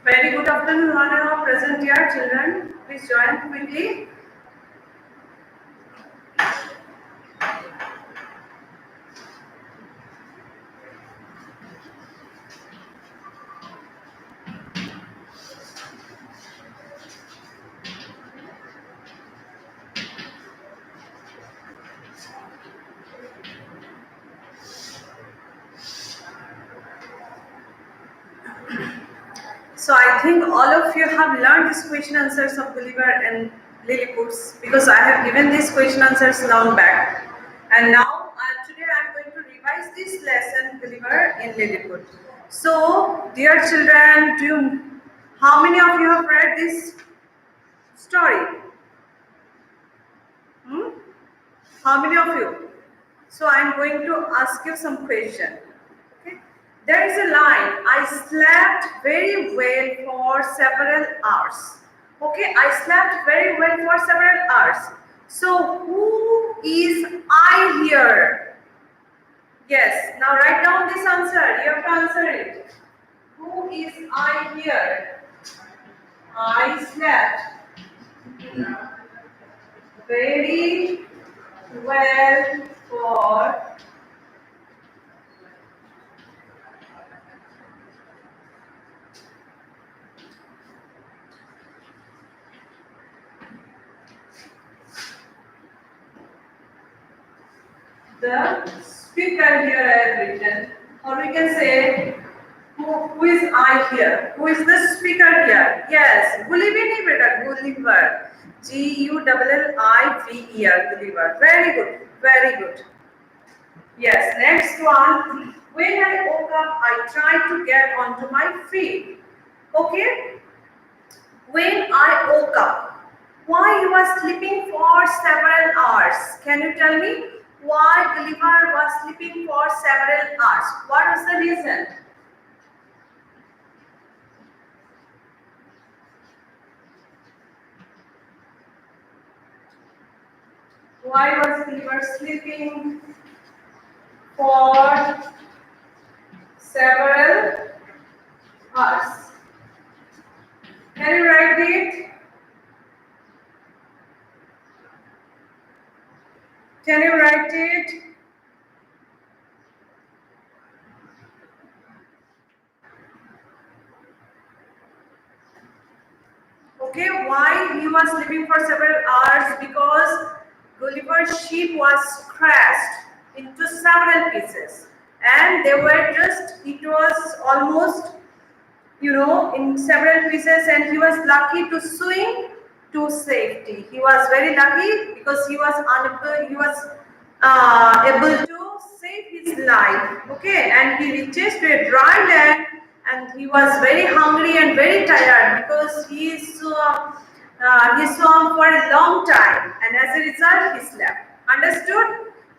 Very good afternoon, all our present dear children. Please join quickly. So I think all of you have learned these question answers of Gulliver and Lilliput's because I have given these question answers long back. And now today I am going to revise this lesson Gulliver in Lilliput. So dear children, how many of you have read this story? Hmm? How many of you? So I am going to ask you some question. Okay. There is a line. I slept very well for several hours. Okay, I slept very well for several hours. So who is I here? Yes. Now write down this answer. You have to answer it. Who is I here? I slept very well for the speaker here I have written, or we can say who is I here? Who is the speaker here? Yes, Gulliver nahi beta, Gulliver. Gulliver, Gulliver. Very good, very good. Yes, next one. When I woke up, I tried to get onto my feet. Okay, when I woke up, why he was sleeping for several hours? Can you tell me why Gulliver was sleeping for several hours? What was the reason? Why was Gulliver sleeping for several hours? Can you write it? Can you write it? Okay, why he was sleeping for several hours? Because Gulliver's ship was crashed into several pieces, and they were just, it was almost, in several pieces, and he was lucky to swim to safety. He was very lucky because he was able to save his life. Okay, and he reaches to a dry land, and he was very hungry and very tired because he swam for a long time, and as a result, he slept. Understood?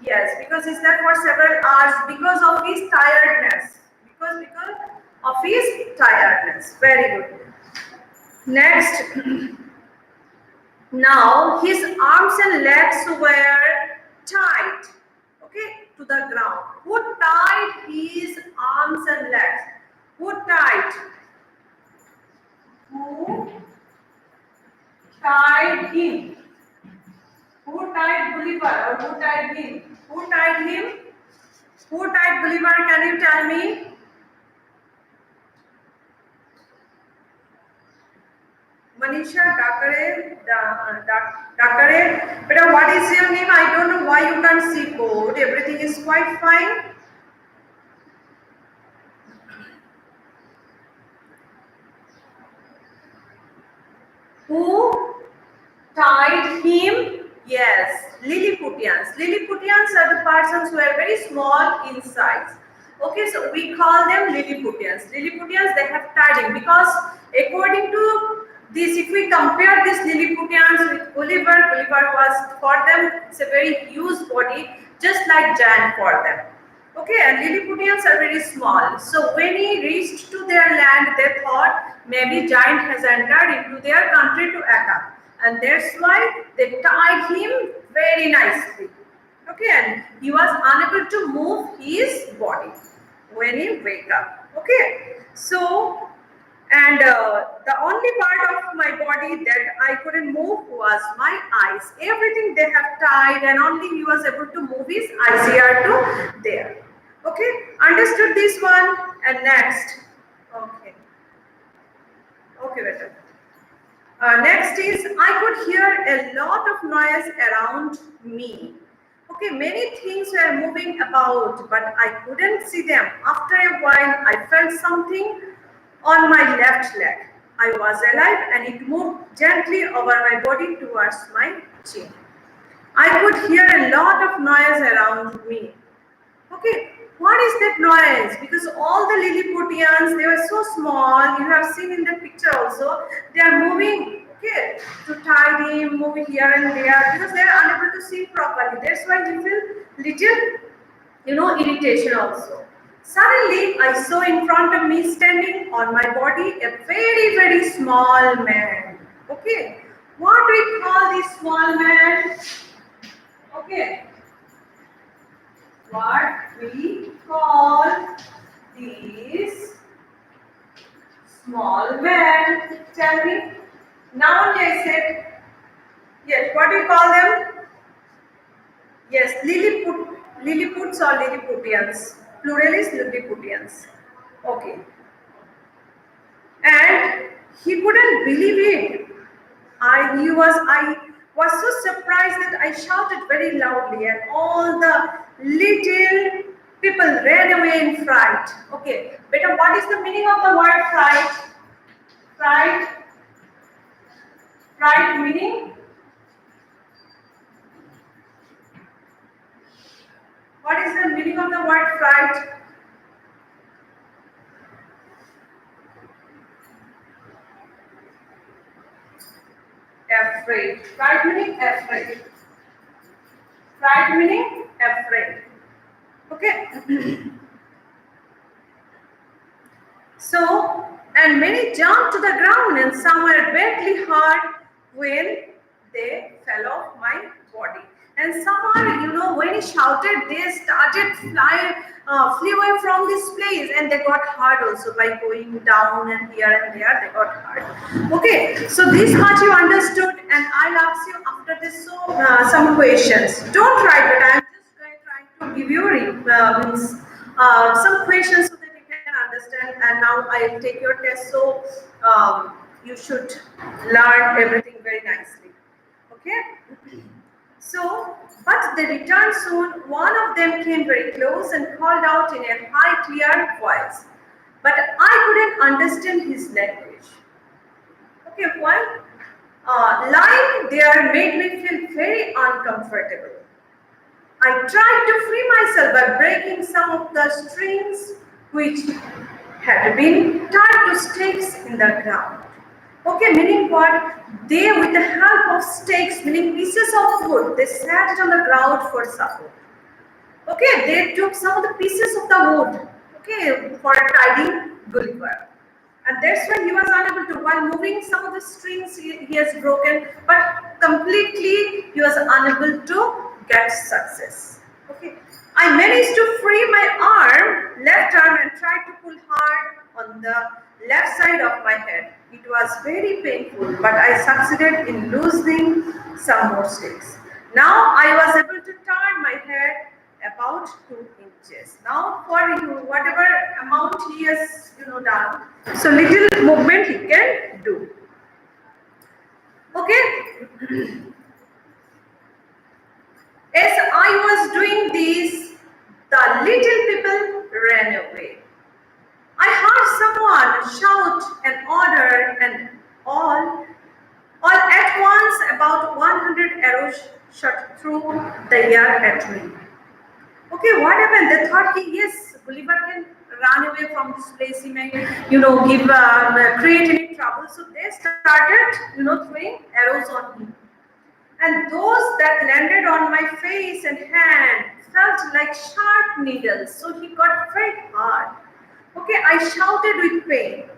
Yes, because he slept for several hours because of his tiredness. Because of his tiredness. Very good. Next, now his arms and legs were tied, okay, to the ground. Who tied his arms and legs? Who tied? Who tied him? Who tied Gulliver or who tied him? Who tied him? Who tied Gulliver? Can you tell me? Manisha Dakare. But what is your name? I don't know why you can't see code. Everything is quite fine. Who tied him? Yes, Lilliputians. Lilliputians are the persons who are very small in size. Okay, so we call them Lilliputians. Lilliputians, they have tied him because according to this, if we compare these Lilliputians with Gulliver, Gulliver was for them, it's a very huge body, just like giant for them. Okay, and Lilliputians are very small. So when he reached to their land, they thought maybe giant has entered into their country to attack, and that's why they tied him very nicely. Okay, and he was unable to move his body when he wake up. Okay, so And the only part of my body that I couldn't move was my eyes. Everything they have tied, and only he was able to move his eyes here to there. Okay, understood this one? And next. Okay, okay, better. Next is I could hear a lot of noise around me. Okay, many things were moving about, but I couldn't see them. After a while, I felt something on my left leg. I was alive and it moved gently over my body towards my chin. I could hear a lot of noise around me. Okay, what is that noise? Because all the Lilliputians, they were so small. You have seen in the picture also. They are moving, okay, to tide him, move here and there because they are unable to see properly. That's why you feel little, irritation also. Suddenly, I saw in front of me, standing on my body, a very, very small man. Okay, what do we call this small man? Okay, what we call these small man. Tell me. Now I said, yes, what do you call them? Yes, Lilliputs or Lilliputians. Plural is Lilliputians. Okay. And he couldn't believe it. I was so surprised that I shouted very loudly, and all the little people ran away in fright. Okay, beta, what is the meaning of the word fright? Fright, fright meaning? What is the meaning of the word fright? Afraid. Fright meaning afraid. Fright meaning afraid. Okay. So, and many jumped to the ground and some were badly hurt when they fell off my body. And some are, when he shouted, they started flew away from this place and they got hurt also by going down and here and there, they got hurt. Okay, so this much you understood, and I'll ask you after this some questions. Don't write, but I'm just trying to give you some questions so that you can understand. And now I'll take your test, so you should learn everything very nicely. Okay. So, but they returned soon. One of them came very close and called out in a high, clear voice. But I couldn't understand his language. Okay, why? Lying there made me feel very uncomfortable. I tried to free myself by breaking some of the strings which had been tied to stakes in the ground. Okay, meaning what? They, with the help of stakes, meaning pieces of wood, they sat it on the ground for support. Okay, they took some of the pieces of the wood, okay, for tiding Gulliver. And that's why he was unable to, while moving some of the strings he has broken, but completely he was unable to get success. Okay, I managed to free my left arm, and tried to pull hard on the left side of my head. It was very painful, but I succeeded in loosening some more sticks. Now I was able to turn my head about 2 inches. Now for you, whatever amount he has done, so little movement he can do. Okay. As I was doing this, the little people ran away. I heard someone shout an order, and all at once about 100 arrows shot through the air at me. Okay, what happened? They thought yes, Gulliver can run away from this place. He may, create any trouble. So they started, throwing arrows on him. And those that landed on my face and hand felt like sharp needles. So he got very hard. Okay, I shouted with pain.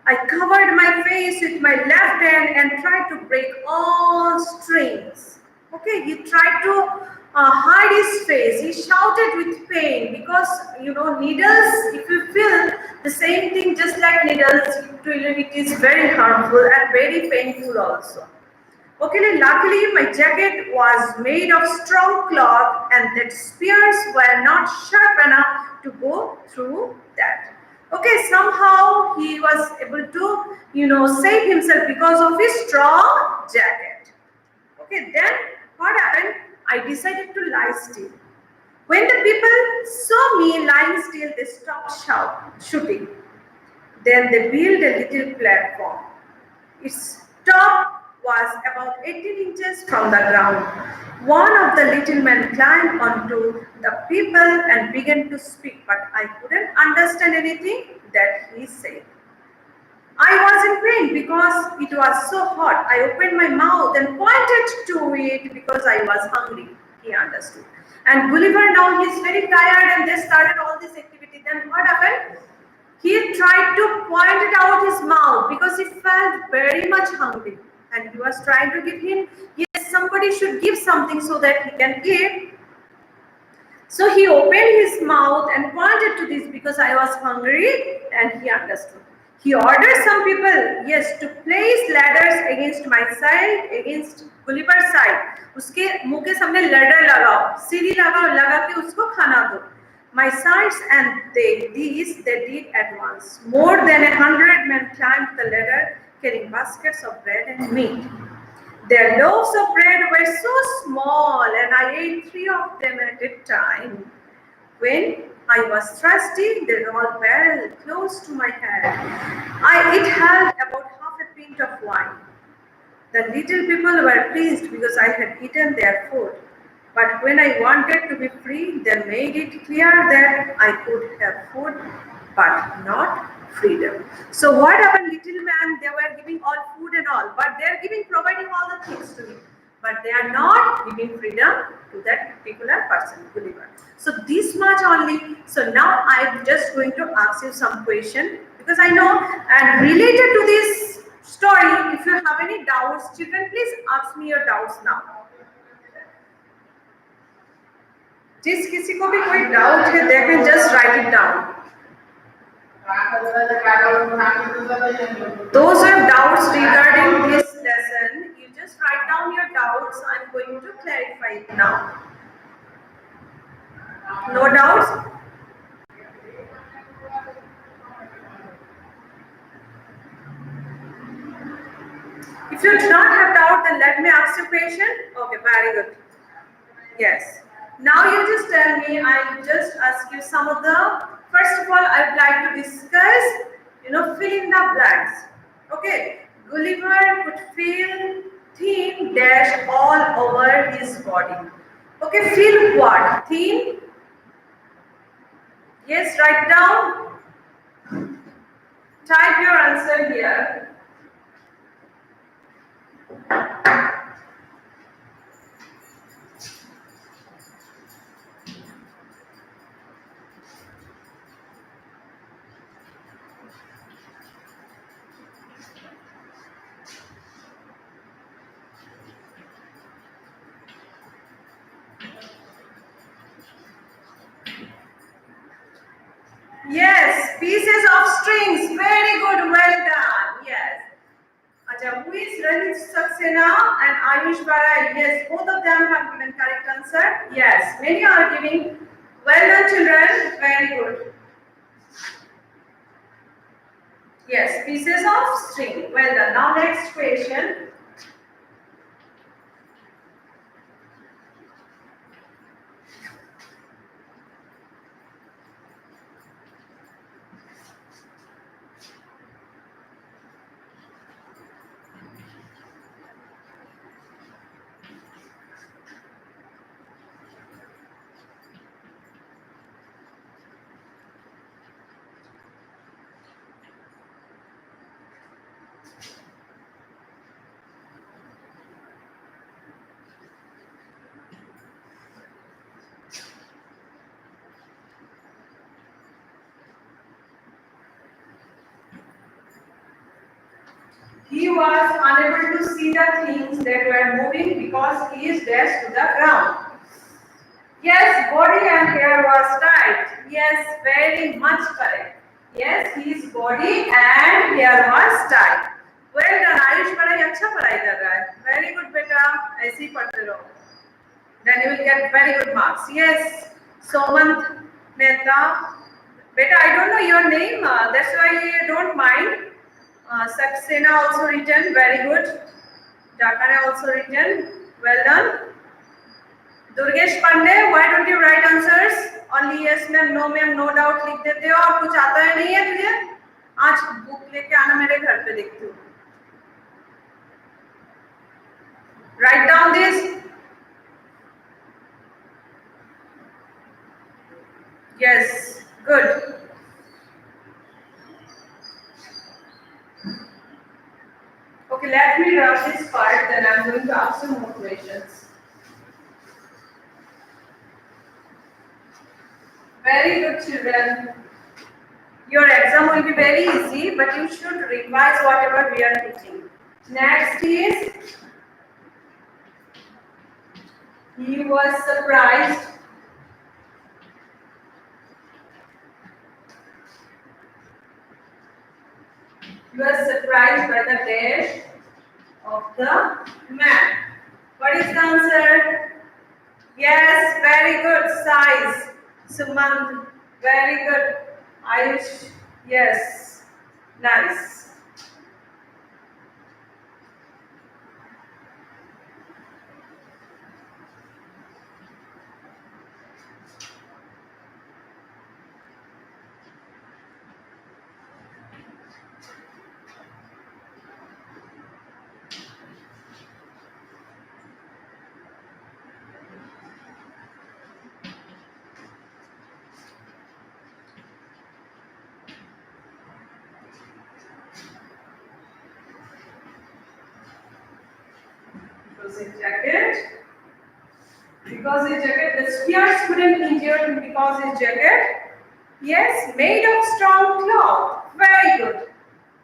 I covered my face with my left hand and tried to break all strings. Okay, he tried to hide his face. He shouted with pain because needles. If you feel the same thing, just like needles, it is very harmful and very painful also. Okay, luckily my jacket was made of strong cloth and that spears were not sharp enough to go through that. Okay, somehow he was able to, save himself because of his strong jacket. Okay, then what happened? I decided to lie still. When the people saw me lying still, they stopped shooting. Then they built a little platform. Its top was about 18 inches from the ground. One of the little men climbed onto the people and began to speak, but I couldn't understand anything that he said. I was in pain because it was so hot. I opened my mouth and pointed to it because I was hungry. He understood. And Gulliver now he's very tired and they started all this activity. Then what happened? He tried to point it out his mouth because he felt very much hungry. And he was trying to give him, yes, somebody should give something so that he can eat. So he opened his mouth and pointed to this because I was hungry and he understood. He ordered some people, yes, to place ladders against my side, against Gulliver's side. उसके मुंह के सामने ladder लगाओ, सीढ़ी लगाओ, लगा के उसको खाना दो. My sides and they did at once. More than 100 men climbed the ladder carrying baskets of bread and meat. Their loaves of bread were so small, and I ate 3 of them at a time. When I was thirsty, they rolled barrel close to my head. It held about half a pint of wine. The little people were pleased because I had eaten their food. But when I wanted to be free, they made it clear that I could have food, but not freedom. So what happened, little man? They were giving all food and all, but they are providing all the things to me. But they are not giving freedom to that particular person, Gulliver. So this much only. So now I am just going to ask you some question because I know and related to this story. If you have any doubts, children, please ask me your doubts now. जिस किसी को भी कोई doubt है they can just write it down. Those who have doubts regarding this lesson, you just write down your doubts. I'm going to clarify it now. No doubts? If you do not have doubt, then let me ask you a question. Okay, very good. Yes. Now you just tell me, I'll just ask you some of the, first of all, I would like to discuss, fill in the blanks. Okay, Gulliver could feel thin dash all over his body. Okay, feel what? Thin? Yes, write down. Type your answer here. Yes, pieces of strings. Very good. Well done. Yes. Acha, who is Ranit Saxena and Ayush Barai? Yes, both of them have given correct answer. Yes, many are giving. Well done, children. Very good. Yes, pieces of string. Well done. Now next question. He was unable to see the things that were moving because he is dashed to the ground. Yes, body and hair was tight. Yes, very much correct. Yes, his body and hair was tight. Well done, Ayush पढ़ाई अच्छा पढ़ाई कर रहा है. Very good बेटा, ऐसे ही पढ़ते रहो. Then you will get very good marks. Yes, Somant Mehta. Beta, I don't know your name. That's why you don't mind. Saxena also written. Very good. Dakane also written. Well done. Durgesh Pandey, why don't you write answers? Only yes ma'am, no ma'am, no doubt लिख देते हो और कुछ आता है नहीं है तुझे? आज बुक लेके आना मेरे घर पे देखती हूँ. Write down this. Yes, good. Okay, let me rub this part, then I'm going to ask some more questions. Very good, children. Your exam will be very easy, but you should revise whatever we are teaching. Next is, he was surprised. He was surprised by the dash of the man. What is the answer? Yes, very good. Size. Sumant, very good. Ayush, yes, nice. Because his jacket, the spears couldn't injure him because his jacket, yes, made of strong cloth. Very good.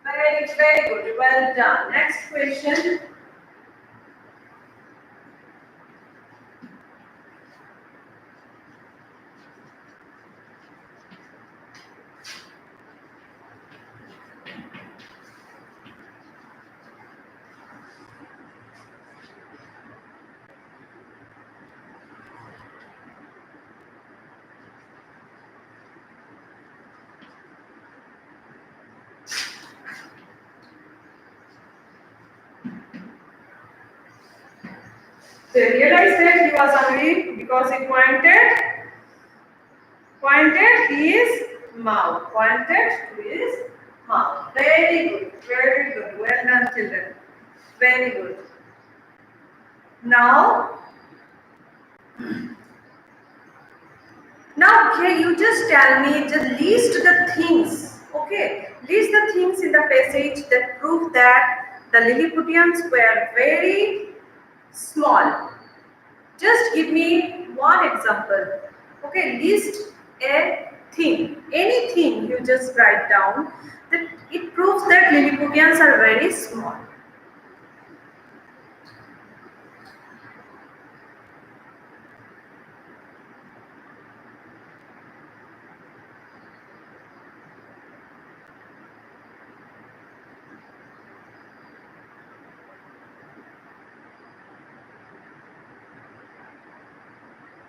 Very, very good. Well done. Next question. So he realized that he was hungry because he pointed his mouth. Pointed to his mouth. Very good. Very good. Well done, children. Very good. Now, okay, you just tell me, just list the things. Okay, list the things in the passage that prove that the Lilliputians were very small. Just give me one example. Okay, list a thing, anything you just write down that it proves that Lilliputians are very small.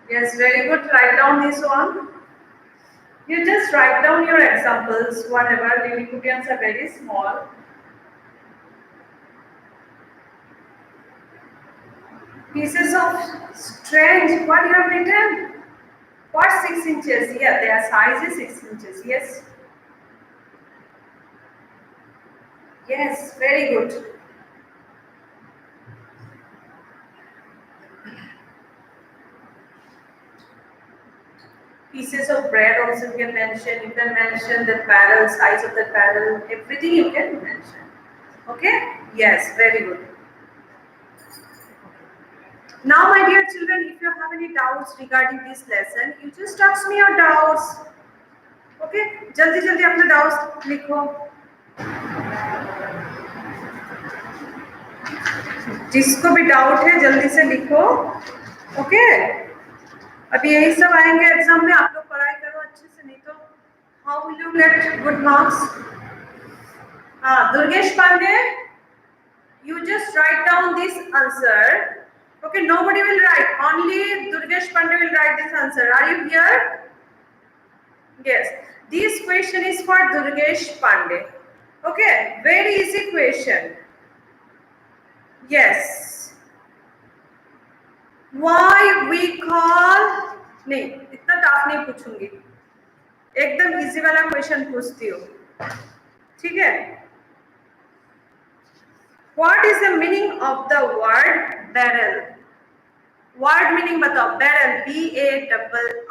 Yes, very good. Write down this one. You just write down your examples, whatever. Lilliputians are very small. Pieces of strange. What you have written? What 6 inches? Yeah, their size is 6 inches. Yes. Yes, very good. Pieces of bread also you can mention. You can mention the barrel, size of the barrel, everything you can mention. Okay? Yes, very good. Now, my dear children, if you have any doubts regarding this lesson, you just ask me your doubts. Okay? Jaldi jaldi apne doubts likho. जिसको भी doubt है जल्दी से लिखो। Okay, अभी यही सब आएंगे एग्जाम में, आप लोग पढ़ाई करो अच्छे से, नहीं तो how will you get good marks. हाँ, Durgesh Pandey, you just write down this answer. Okay, nobody will write, only Durgesh Pandey will write this answer. Are you here? Yes, this question is for Durgesh Pandey. Okay, very easy question. Yes, why we call, नहीं इतना tough नहीं पूछूंगी, एकदम easy वाला question पूछती हूँ, ठीक है। What is the meaning of the word barrel? Word meaning बताओ। Barrel,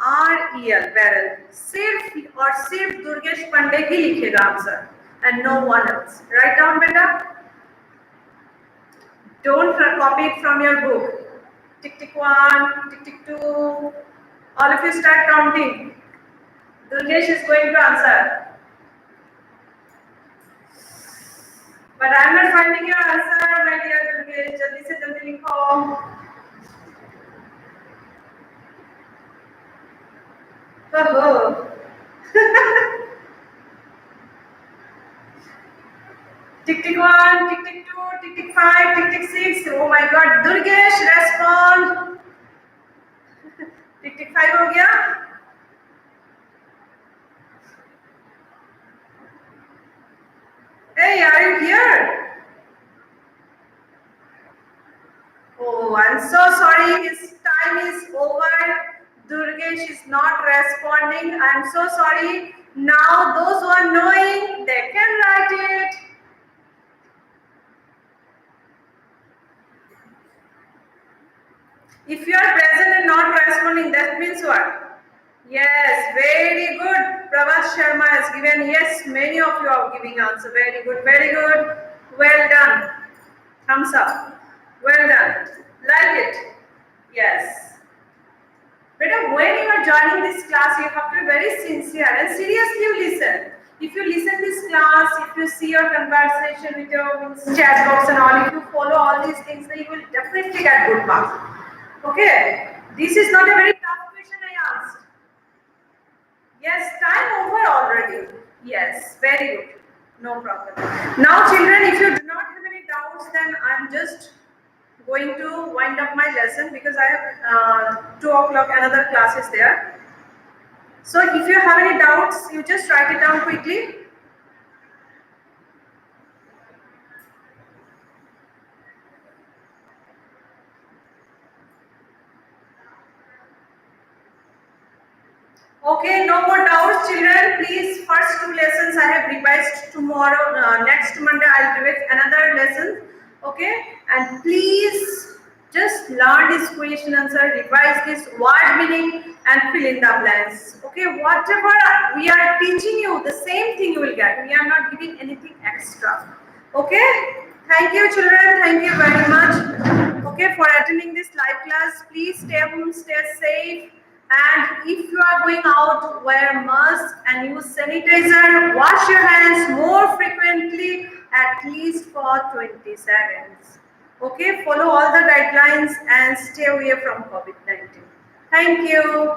BARREL, barrel. सिर्फ और सिर्फ दुर्गेश पांडे ही लिखेगा answer and no one else. Write down बेटा, don't copy it from your book. Tick tick 1, tick tick 2, all of you start counting. Durgesh is going to answer, but I am not finding your answer, my dear Durgesh. जल्दी से जल्दी लिखो। Tick tick 1, tick tick 2, tick tick 5, tick tick 6. Oh my God, Durgesh, respond. Tick tick 5 हो गया? Hey, are you here? Oh, I'm so sorry. His time is over. Durgesh is not responding. I'm so sorry. Now, those who are knowing, they can write it. If you are present and not responding, that means what? Yes, very good. Pravas Sharma has given yes. Many of you are giving answer. Very good, very good. Well done. Thumbs up. Well done. Like it. Yes. Beta, when you are joining this class, you have to be very sincere and seriously listen. If you listen this class, if you see your conversation with your chat box and all, if you follow all these things, then you will definitely get good marks. Okay. This is not a very tough question I asked. Yes, time over already. Yes, very good. No problem. Now, children, if you do not have any doubts, then I'm just going to wind up my lesson because I have 2 o'clock another class is there. So, if you have any doubts, you just write it down quickly. Okay, no more doubts, children. Please, first 2 lessons I have revised. Tomorrow, next Monday, I'll revise another lesson. Okay, and please just learn this question answer, revise this word meaning, and fill in the blanks. Okay, whatever we are teaching you, the same thing you will get. We are not giving anything extra. Okay, thank you, children. Thank you very much. Okay, for attending this live class. Please stay home, stay safe. And if you are going out, wear mask and use sanitizer. Wash your hands more frequently, at least for 20 seconds. Okay, follow all the guidelines and stay away from COVID-19. Thank you.